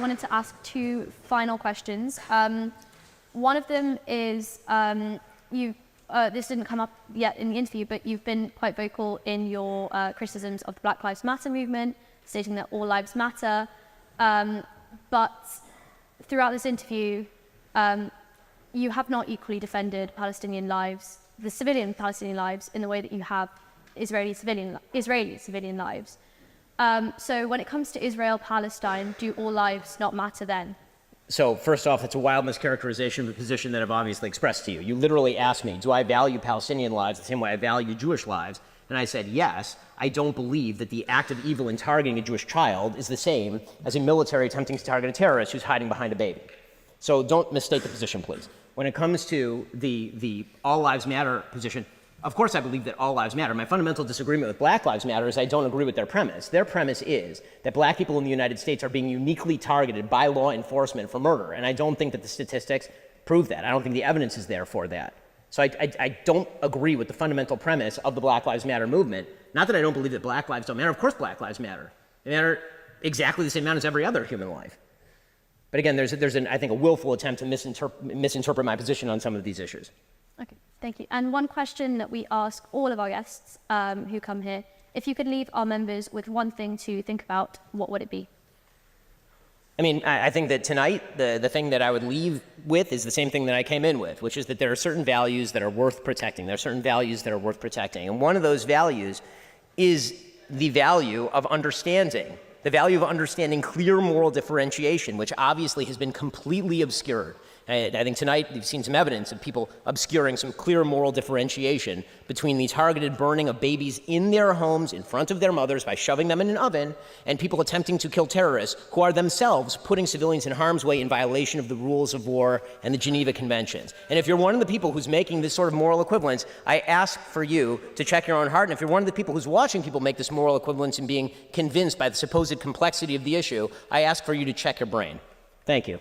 I wanted to ask two final questions. One of them is, this didn't come up yet in the interview, but you've been quite vocal in your criticisms of the Black Lives Matter movement, stating that all lives matter. But throughout this interview, you have not equally defended Palestinian lives, the civilian Palestinian lives, in the way that you have Israeli civilian lives. So when it comes to Israel-Palestine, do all lives not matter then? So first off, it's a wild mischaracterization of the position that I've obviously expressed to you. You literally asked me, do I value Palestinian lives the same way I value Jewish lives? And I said, yes, I don't believe that the act of evil in targeting a Jewish child is the same as a military attempting to target a terrorist who's hiding behind a baby. So don't mistake the position, please. When it comes to the all lives matter position, of course I believe that all lives matter. My fundamental disagreement with Black Lives Matter is I don't agree with their premise. Their premise is that black people in the United States are being uniquely targeted by law enforcement for murder, and I don't think that the statistics prove that. I don't think the evidence is there for that. So I don't agree with the fundamental premise of the Black Lives Matter movement. Not that I don't believe that black lives don't matter. Of course Black lives matter. They matter exactly the same amount as every other human life. But again, there's I think, a willful attempt to misinterpret my position on some of these issues. Okay, thank you. And one question that we ask all of our guests who come here, if you could leave our members with one thing to think about, what would it be? I mean, I think that tonight, the thing that I would leave with is the same thing that I came in with, which is that there are certain values that are worth protecting. There are certain values that are worth protecting. And one of those values is the value of understanding. The value of understanding clear moral differentiation, which obviously has been completely obscured. I think tonight you've seen some evidence of people obscuring some clear moral differentiation between the targeted burning of babies in their homes in front of their mothers by shoving them in an oven, and people attempting to kill terrorists who are themselves putting civilians in harm's way in violation of the rules of war and the Geneva Conventions. And if you're one of the people who's making this sort of moral equivalence, I ask for you to check your own heart. And if you're one of the people who's watching people make this moral equivalence and being convinced by the supposed complexity of the issue, I ask for you to check your brain. Thank you.